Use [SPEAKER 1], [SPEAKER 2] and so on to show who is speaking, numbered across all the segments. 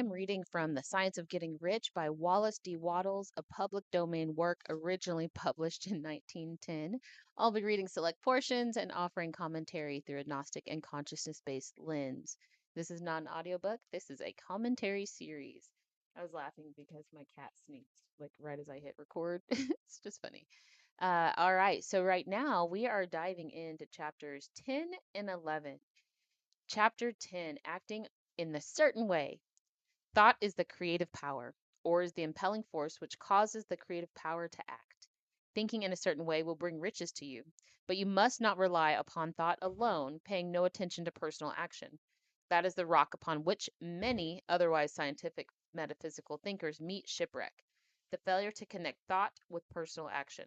[SPEAKER 1] I'm reading from The Science of Getting Rich by Wallace D. Wattles, a public domain work originally published in 1910. I'll be reading select portions and offering commentary through a Gnostic and consciousness based lens. This is not an audiobook, this is a commentary series. I was laughing because my cat sneezed like right as I hit record. It's just funny. All right, so right now we are diving into chapters 10 and 11. Chapter 10, Acting in the Certain Way. Thought is the creative power, or is the impelling force which causes the creative power to act. Thinking in a certain way will bring riches to you, but you must not rely upon thought alone, paying no attention to personal action. That is the rock upon which many otherwise scientific metaphysical thinkers meet shipwreck, the failure to connect thought with personal action.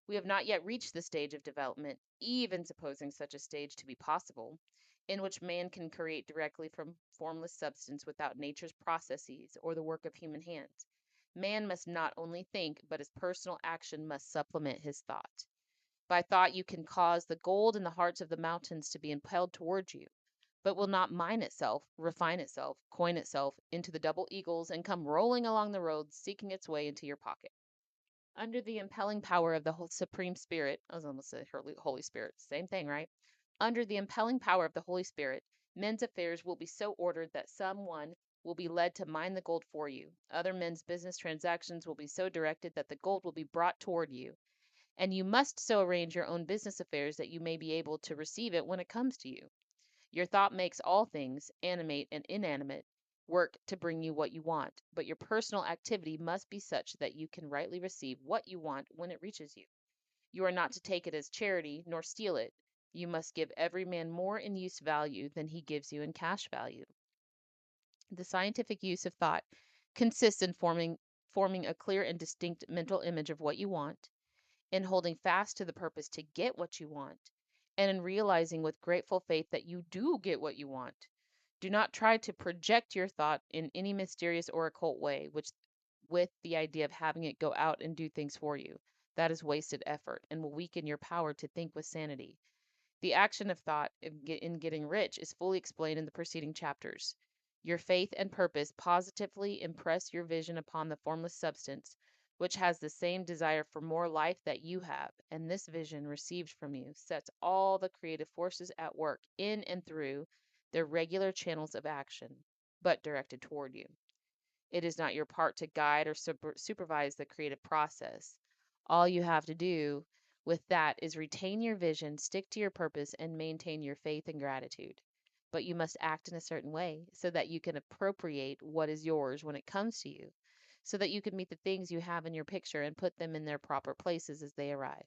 [SPEAKER 1] We have not yet reached the stage of development, even supposing such a stage to be possible, in which man can create directly from formless substance without nature's processes or the work of human hands. Man must not only think, but his personal action must supplement his thought. By thought, you can cause the gold in the hearts of the mountains to be impelled toward you, but will not mine itself, refine itself, coin itself into the double eagles, and come rolling along the road seeking its way into your pocket. Under the impelling power of the Supreme Spirit, I was almost saying Holy Spirit, same thing, right? Under the impelling power of the Holy Spirit, men's affairs will be so ordered that someone will be led to mine the gold for you. Other men's business transactions will be so directed that the gold will be brought toward you. And you must so arrange your own business affairs that you may be able to receive it when it comes to you. Your thought makes all things, animate and inanimate, work to bring you what you want, but your personal activity must be such that you can rightly receive what you want when it reaches you. You are not to take it as charity, nor steal it. You must give every man more in use value than he gives you in cash value. The scientific use of thought consists in forming a clear and distinct mental image of what you want, in holding fast to the purpose to get what you want, and in realizing with grateful faith that you do get what you want. Do not try to project your thought in any mysterious or occult way, which with the idea of having it go out and do things for you. That is wasted effort and will weaken your power to think with sanity. The action of thought in getting rich is fully explained in the preceding chapters. Your faith and purpose positively impress your vision upon the formless substance, which has the same desire for more life that you have, and this vision received from you sets all the creative forces at work in and through their regular channels of action, but directed toward you. It is not your part to guide or supervise the creative process. All you have to do with that is retain your vision, stick to your purpose, and maintain your faith and gratitude. But you must act in a certain way so that you can appropriate what is yours when it comes to you, so that you can meet the things you have in your picture and put them in their proper places as they arrive.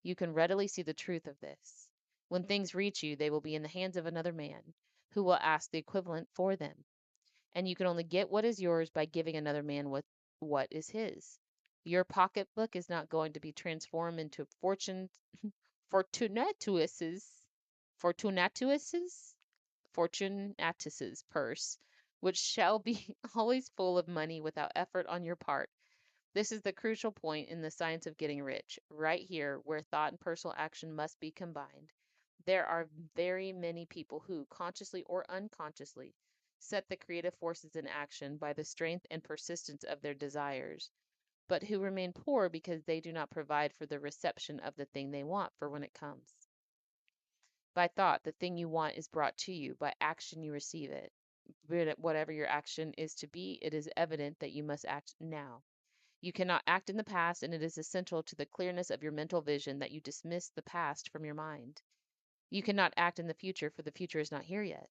[SPEAKER 1] You can readily see the truth of this. When things reach you, they will be in the hands of another man, who will ask the equivalent for them, and you can only get what is yours by giving another man what is his. Your pocketbook is not going to be transformed into fortunatuous's fortunatuous's fortunatus's purse, which shall be always full of money without effort on your part. This is the crucial point in the science of getting rich, right here where thought and personal action must be combined. There are very many people who, consciously or unconsciously, set the creative forces in action by the strength and persistence of their desires, but who remain poor because they do not provide for the reception of the thing they want for when it comes. By thought, the thing you want is brought to you. By action, you receive it. But whatever your action is to be, it is evident that you must act now. You cannot act in the past, and it is essential to the clearness of your mental vision that you dismiss the past from your mind. You cannot act in the future, for the future is not here yet.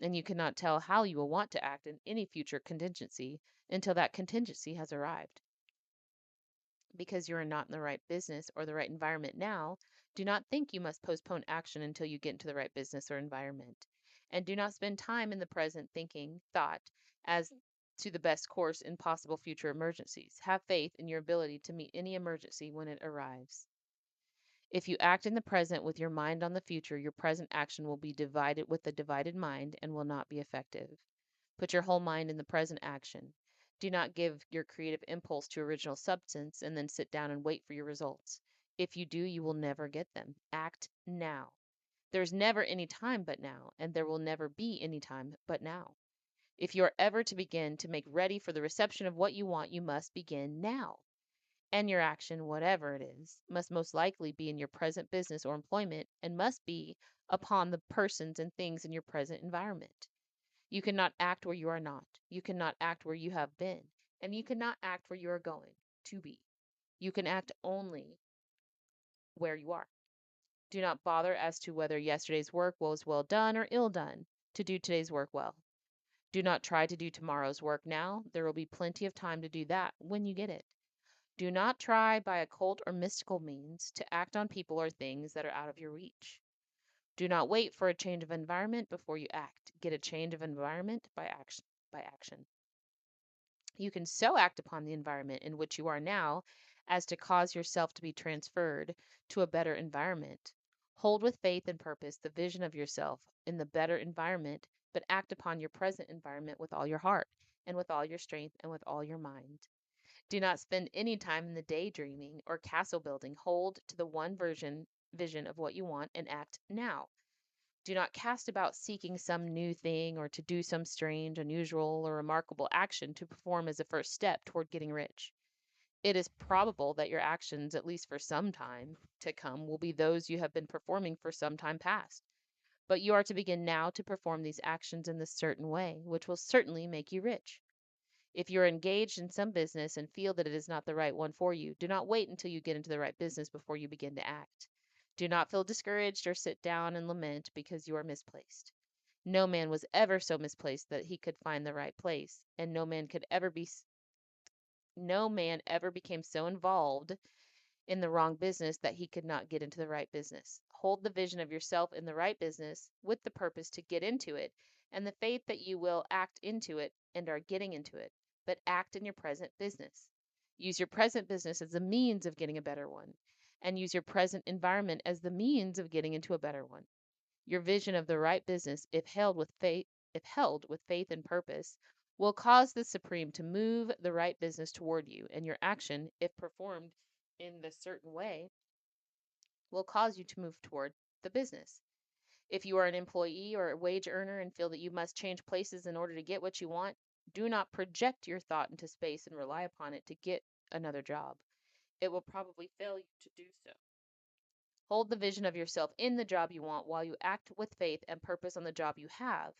[SPEAKER 1] And you cannot tell how you will want to act in any future contingency until that contingency has arrived. Because you are not in the right business or the right environment now, do not think you must postpone action until you get into the right business or environment. And do not spend time in the present thinking thought as to the best course in possible future emergencies. Have faith in your ability to meet any emergency when it arrives. If you act in the present with your mind on the future, your present action will be divided with the divided mind and will not be effective. Put your whole mind in the present action. Do not give your creative impulse to original substance and then sit down and wait for your results. If you do, you will never get them. Act now. There is never any time but now, and there will never be any time but now. If you are ever to begin to make ready for the reception of what you want, you must begin now. And your action, whatever it is, must most likely be in your present business or employment and must be upon the persons and things in your present environment. You cannot act where you are not. You cannot act where you have been. And you cannot act where you are going to be. You can act only where you are. Do not bother as to whether yesterday's work was well done or ill done to do today's work well. Do not try to do tomorrow's work now. There will be plenty of time to do that when you get it. Do not try by occult or mystical means to act on people or things that are out of your reach. Do not wait for a change of environment before you act. Get a change of environment by action. By action. You can so act upon the environment in which you are now as to cause yourself to be transferred to a better environment. Hold with faith and purpose the vision of yourself in the better environment, but act upon your present environment with all your heart and with all your strength and with all your mind. Do not spend any time in the daydreaming or castle building. Hold to the one vision of what you want and act now. Do not cast about seeking some new thing or to do some strange, unusual, or remarkable action to perform as a first step toward getting rich. It is probable that your actions, at least for some time to come, will be those you have been performing for some time past. But you are to begin now to perform these actions in this certain way, which will certainly make you rich. If you are engaged in some business and feel that it is not the right one for you, do not wait until you get into the right business before you begin to act. Do not feel discouraged or sit down and lament because you are misplaced. No man was ever so misplaced that he could find the right place, and no man ever became so involved in the wrong business that he could not get into the right business. Hold the vision of yourself in the right business with the purpose to get into it and the faith that you will act into it and are getting into it, but act in your present business. Use your present business as a means of getting a better one, and use your present environment as the means of getting into a better one. Your vision of the right business, if held with faith and purpose, will cause the Supreme to move the right business toward you, and your action, if performed in the certain way, will cause you to move toward the business. If you are an employee or a wage earner and feel that you must change places in order to get what you want, do not project your thought into space and rely upon it to get another job. It will probably fail you to do so. Hold the vision of yourself in the job you want while you act with faith and purpose on the job you have,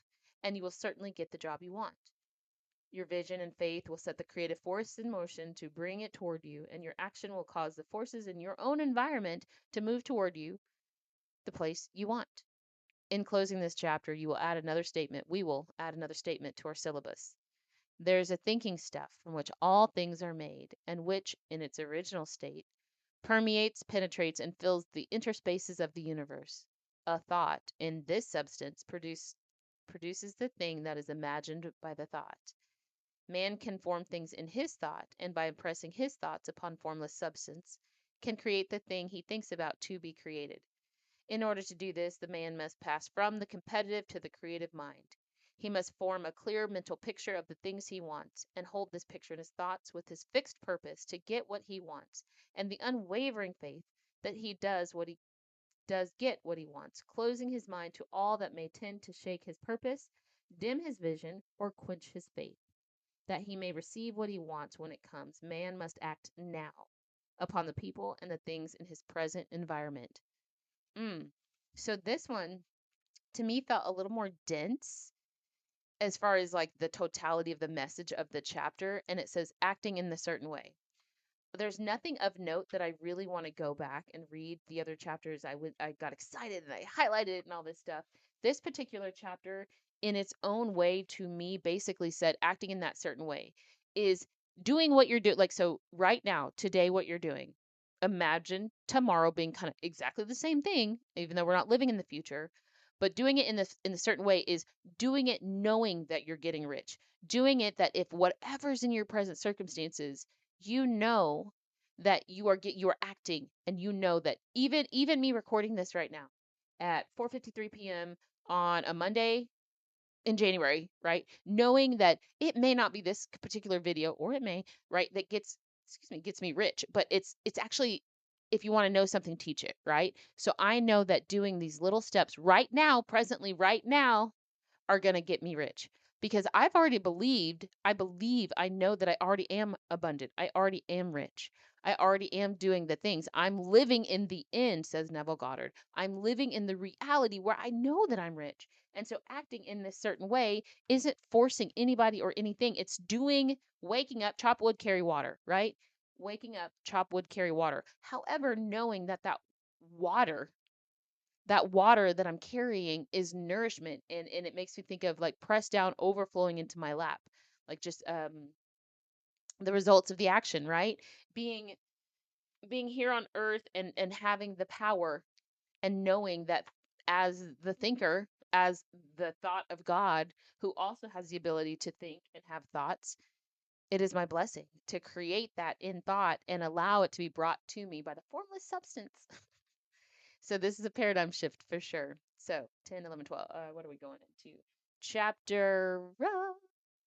[SPEAKER 1] and you will certainly get the job you want. Your vision and faith will set the creative force in motion to bring it toward you, and your action will cause the forces in your own environment to move toward you, the place you want. In closing this chapter, you will add another statement. We will add another statement to our syllabus. There is a thinking stuff from which all things are made, and which, in its original state, permeates, penetrates, and fills the interspaces of the universe. A thought in this substance produces the thing that is imagined by the thought. Man can form things in his thought, and by impressing his thoughts upon formless substance, can create the thing he thinks about to be created. In order to do this, the man must pass from the competitive to the creative mind. He must form a clear mental picture of the things he wants, and hold this picture in his thoughts with his fixed purpose to get what he wants, and the unwavering faith that he does get what he wants, closing his mind to all that may tend to shake his purpose, dim his vision, or quench his faith. That he may receive what he wants when it comes, man must act now upon the people and the things in his present environment. Mm. So this one to me felt a little more dense as far as like the totality of the message of the chapter, and it says acting in the certain way. There's nothing of note that I really want to go back and read the other chapters. I got excited and I highlighted it and all this stuff. This particular chapter, in its own way, to me, basically said acting in that certain way is doing what you're doing. Like, so right now, today, what you're doing. Imagine tomorrow being kind of exactly the same thing, even though we're not living in the future. But doing it in a certain way is doing it knowing that you're getting rich. Doing it that if whatever's in your present circumstances, you know that you are acting, and you know that even me recording this right now at 4:53 p.m. on a Monday in January, right? Knowing that it may not be this particular video, or it may, right, that gets me rich, but it's actually, if you want to know something, teach it, right? So I know that doing these little steps right now, presently right now, are going to get me rich, because I've already believed, I know that I already am abundant. I already am rich. I already am doing the things. I'm living in the end, says Neville Goddard. I'm living in the reality where I know that I'm rich. And so acting in this certain way isn't forcing anybody or anything. It's doing, waking up, chop wood, carry water, right? Waking up, chop wood, carry water. However, knowing that water that water that I'm carrying is nourishment, and it makes me think of like pressed down, overflowing into my lap, like just the results of the action, right? Being being here on earth and having the power and knowing that as the thinker, as the thought of God, who also has the ability to think and have thoughts, it is my blessing to create that in thought and allow it to be brought to me by the formless substance. So this is a paradigm shift for sure. So 10, 11, 12. What are we going into? Chapter,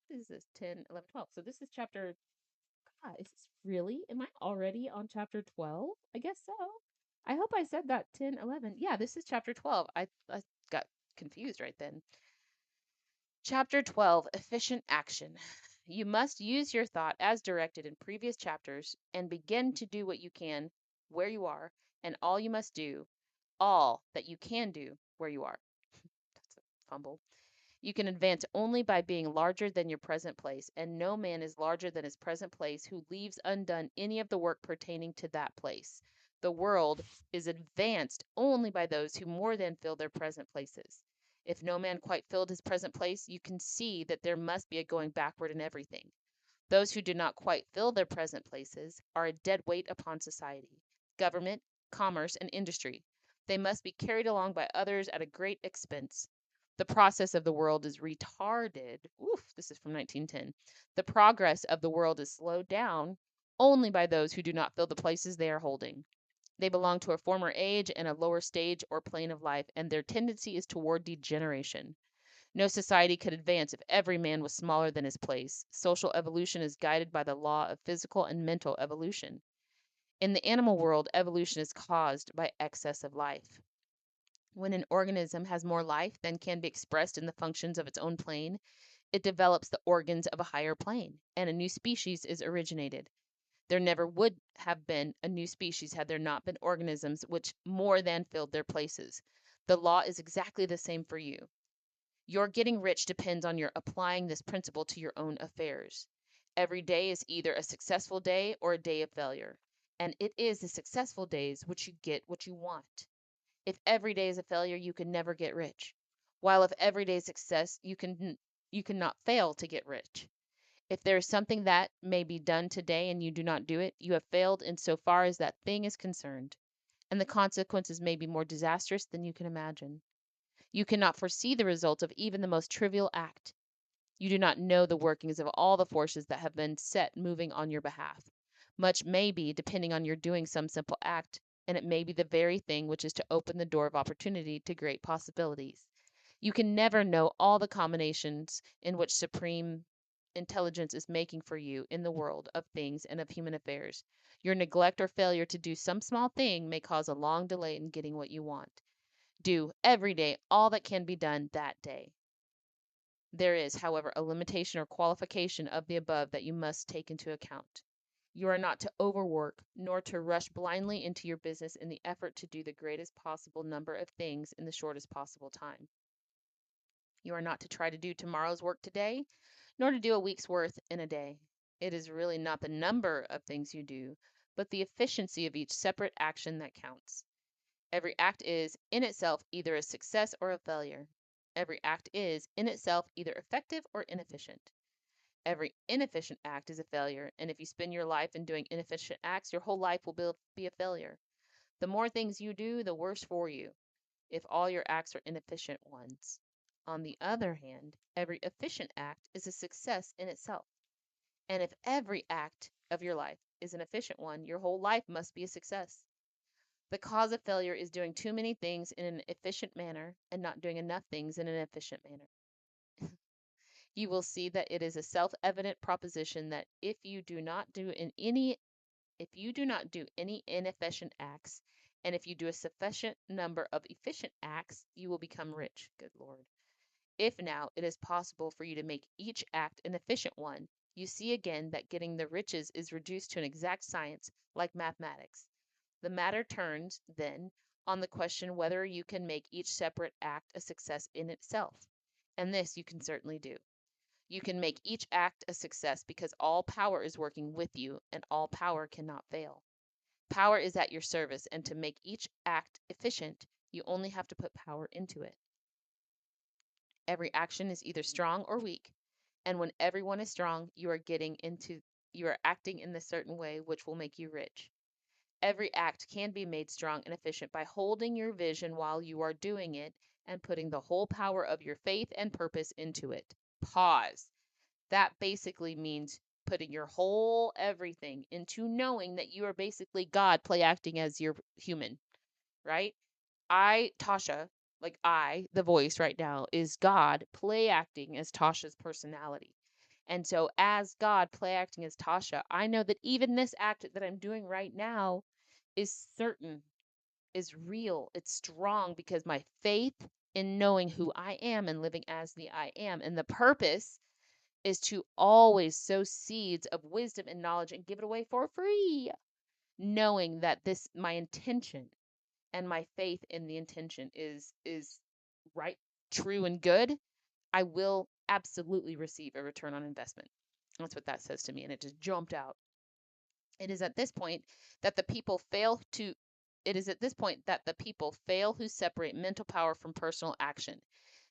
[SPEAKER 1] this is 10, 11, 12. So this is chapter, God, is this really? Am I already on chapter 12? I guess so. I hope I said that 10, 11. Yeah, this is chapter 12. I got confused right then. Chapter 12, Efficient Action. You must use your thought as directed in previous chapters and begin to do what you can where you are, and all you must do, all that you can do where you are. That's a fumble. You can advance only by being larger than your present place, and no man is larger than his present place who leaves undone any of the work pertaining to that place. The world is advanced only by those who more than fill their present places. If no man quite filled his present place, you can see that there must be a going backward in everything. Those who do not quite fill their present places are a dead weight upon society, government, commerce, and industry. They must be carried along by others at a great expense. The process of the world is retarded. Oof, this is from 1910. The progress of the world is slowed down only by those who do not fill the places they are holding. They belong to a former age and a lower stage or plane of life, and their tendency is toward degeneration. No society could advance if every man was smaller than his place. Social evolution is guided by the law of physical and mental evolution. In the animal world, evolution is caused by excess of life. When an organism has more life than can be expressed in the functions of its own plane, it develops the organs of a higher plane, and a new species is originated. There never would have been a new species had there not been organisms which more than filled their places. The law is exactly the same for you. Your getting rich depends on your applying this principle to your own affairs. Every day is either a successful day or a day of failure, and it is the successful days which you get what you want. If every day is a failure, you can never get rich. While if every day is success, you cannot fail to get rich. If there is something that may be done today and you do not do it, you have failed in so far as that thing is concerned, and the consequences may be more disastrous than you can imagine. You cannot foresee the result of even the most trivial act. You do not know the workings of all the forces that have been set moving on your behalf. Much may be depending on your doing some simple act, and it may be the very thing which is to open the door of opportunity to great possibilities. You can never know all the combinations in which supreme intelligence is making for you in the world of things and of human affairs. Your neglect or failure to do some small thing may cause a long delay in getting what you want. Do every day all that can be done that day. There is, however, a limitation or qualification of the above that you must take into account. You are not to overwork, nor to rush blindly into your business in the effort to do the greatest possible number of things in the shortest possible time. You are not to try to do tomorrow's work today, nor to do a week's worth in a day. It is really not the number of things you do, but the efficiency of each separate action that counts. Every act is, in itself, either a success or a failure. Every act is, in itself, either effective or inefficient. Every inefficient act is a failure, and if you spend your life in doing inefficient acts, your whole life will be a failure. The more things you do, the worse for you, if all your acts are inefficient ones. On the other hand, every efficient act is a success in itself. And if every act of your life is an efficient one, your whole life must be a success. The cause of failure is doing too many things in an efficient manner and not doing enough things in an efficient manner. You will see that it is a self-evident proposition that if you do not do any inefficient acts, and if you do a sufficient number of efficient acts, you will become rich. Good Lord. If now it is possible for you to make each act an efficient one, you see again that getting the riches is reduced to an exact science like mathematics. The matter turns, then, on the question whether you can make each separate act a success in itself. And this you can certainly do. You can make each act a success because all power is working with you and all power cannot fail. Power is at your service, and to make each act efficient, you only have to put power into it. Every action is either strong or weak, and when everyone is strong, you are acting in a certain way which will make you rich. Every act can be made strong and efficient by holding your vision while you are doing it and putting the whole power of your faith and purpose into it. Pause. That basically means putting your whole everything into knowing that you are basically God play acting as your human, right? Tasha, the voice right now, is God play acting as Tasha's personality. And so, as God play acting as Tasha, I know that even this act that I'm doing right now is certain, is real, it's strong because my faith in knowing who I am and living as the I am. And the purpose is to always sow seeds of wisdom and knowledge and give it away for free, knowing that this, my intention and my faith in the intention is right, true, and good. I will absolutely receive a return on investment. That's what that says to me, and it just jumped out. It is at this point that the people fail to it is at this point that the people fail who separate mental power from personal action.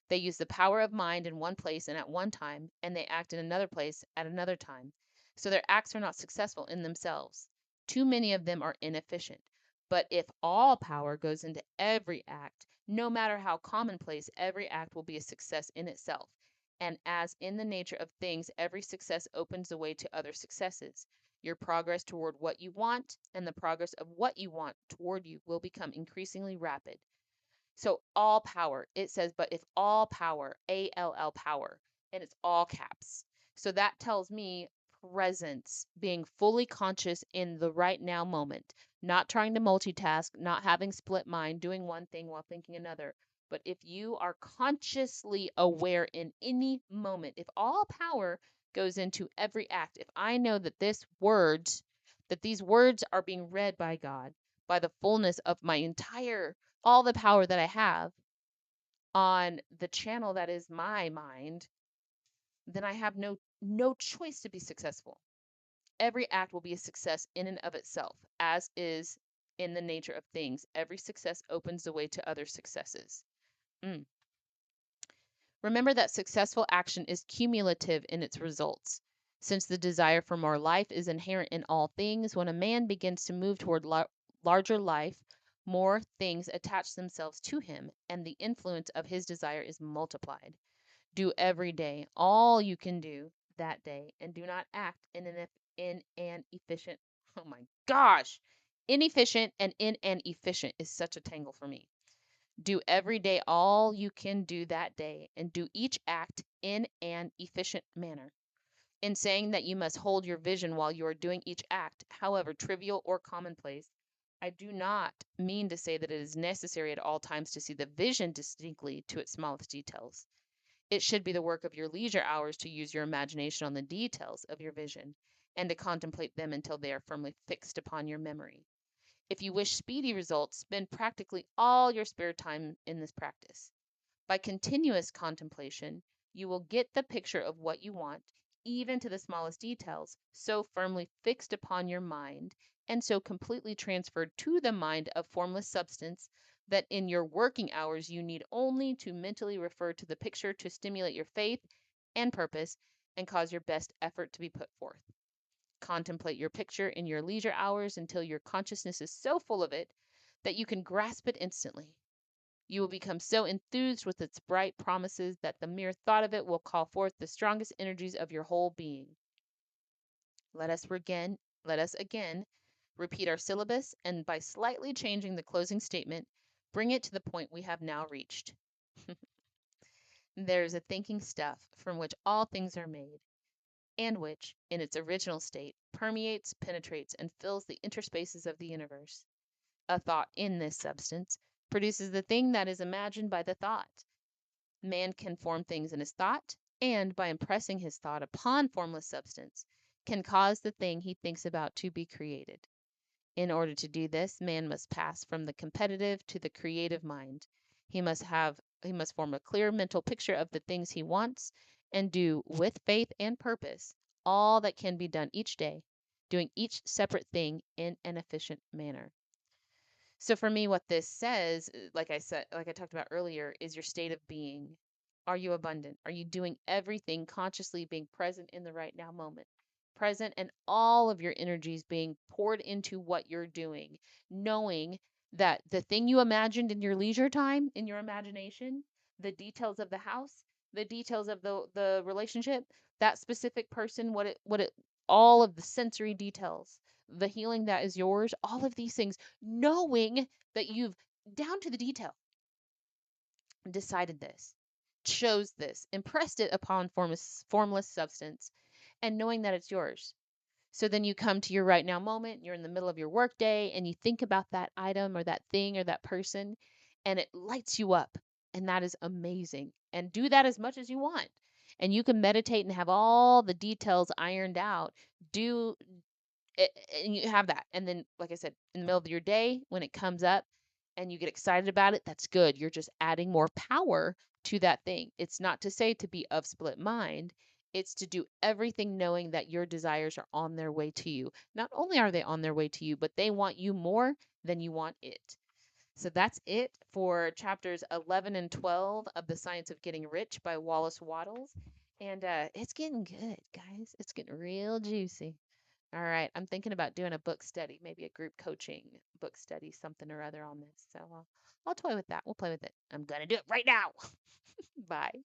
[SPEAKER 1] They use the power of mind in one place and at one time, and they act in another place at another time. So their acts are not successful in themselves. Too many of them are inefficient. But if all power goes into every act, no matter how commonplace, every act will be a success in itself. And as in the nature of things, every success opens the way to other successes. Your progress toward what you want and the progress of what you want toward you will become increasingly rapid. So all power, it says, but if all power, ALL power, and it's all caps. So that tells me presence, being fully conscious in the right now moment, not trying to multitask, not having split mind, doing one thing while thinking another. But if you are consciously aware in any moment, if all power goes into every act, if I know that that these words are being read by God, by the fullness of my entire all the power that I have on the channel that is my mind, then I have no choice to be successful. Every act will be a success in and of itself, as is in the nature of things. Every success opens the way to other successes. Mm. Remember that successful action is cumulative in its results. Since the desire for more life is inherent in all things, when a man begins to move toward larger life, more things attach themselves to him, and the influence of his desire is multiplied. Do every day all you can do that day, and do not act in an efficient. Oh my gosh! Inefficient and in an efficient is such a tangle for me. Do every day all you can do that day, and do each act in an efficient manner. In saying that you must hold your vision while you are doing each act, however trivial or commonplace, I do not mean to say that it is necessary at all times to see the vision distinctly to its smallest details. It should be the work of your leisure hours to use your imagination on the details of your vision and to contemplate them until they are firmly fixed upon your memory. If you wish speedy results, spend practically all your spare time in this practice. By continuous contemplation, you will get the picture of what you want, even to the smallest details, so firmly fixed upon your mind and so completely transferred to the mind of formless substance that in your working hours you need only to mentally refer to the picture to stimulate your faith and purpose and cause your best effort to be put forth. Contemplate your picture in your leisure hours until your consciousness is so full of it that you can grasp it instantly. You will become so enthused with its bright promises that the mere thought of it will call forth the strongest energies of your whole being. Let us again repeat our syllabus, and by slightly changing the closing statement, bring it to the point we have now reached. There is a thinking stuff from which all things are made, and which, in its original state, permeates, penetrates, and fills the interspaces of the universe. A thought in this substance produces the thing that is imagined by the thought. Man can form things in his thought, and by impressing his thought upon formless substance, can cause the thing he thinks about to be created. In order to do this, man must pass from the competitive to the creative mind. He must form a clear mental picture of the things he wants and do with faith and purpose all that can be done each day, doing each separate thing in an efficient manner. So for me, what this says, like I talked about earlier, is your state of being. Are you abundant? Are you doing everything consciously being present in the right now moment? Present and all of your energies being poured into what you're doing, knowing that the thing you imagined in your leisure time, in your imagination, the details of the house, the details of the relationship, that specific person, all of the sensory details, the healing that is yours, all of these things, knowing that you've down to the detail decided this, chose this, impressed it upon formless substance, and knowing that it's yours. So then you come to your right now moment, you're in the middle of your workday, and you think about that item or that thing or that person, and it lights you up. And that is amazing. And do that as much as you want. And you can meditate and have all the details ironed out. Do and you have that. And then, like I said, in the middle of your day, when it comes up and you get excited about it, that's good. You're just adding more power to that thing. It's not to say to be of split mind, it's to do everything knowing that your desires are on their way to you. Not only are they on their way to you, but they want you more than you want it. So that's it for chapters 11 and 12 of The Science of Getting Rich by Wallace Wattles. And it's getting good, guys. It's getting real juicy. All right, I'm thinking about doing a book study, maybe a group coaching book study, something or other on this. So I'll toy with that. We'll play with it. I'm going to do it right now. Bye.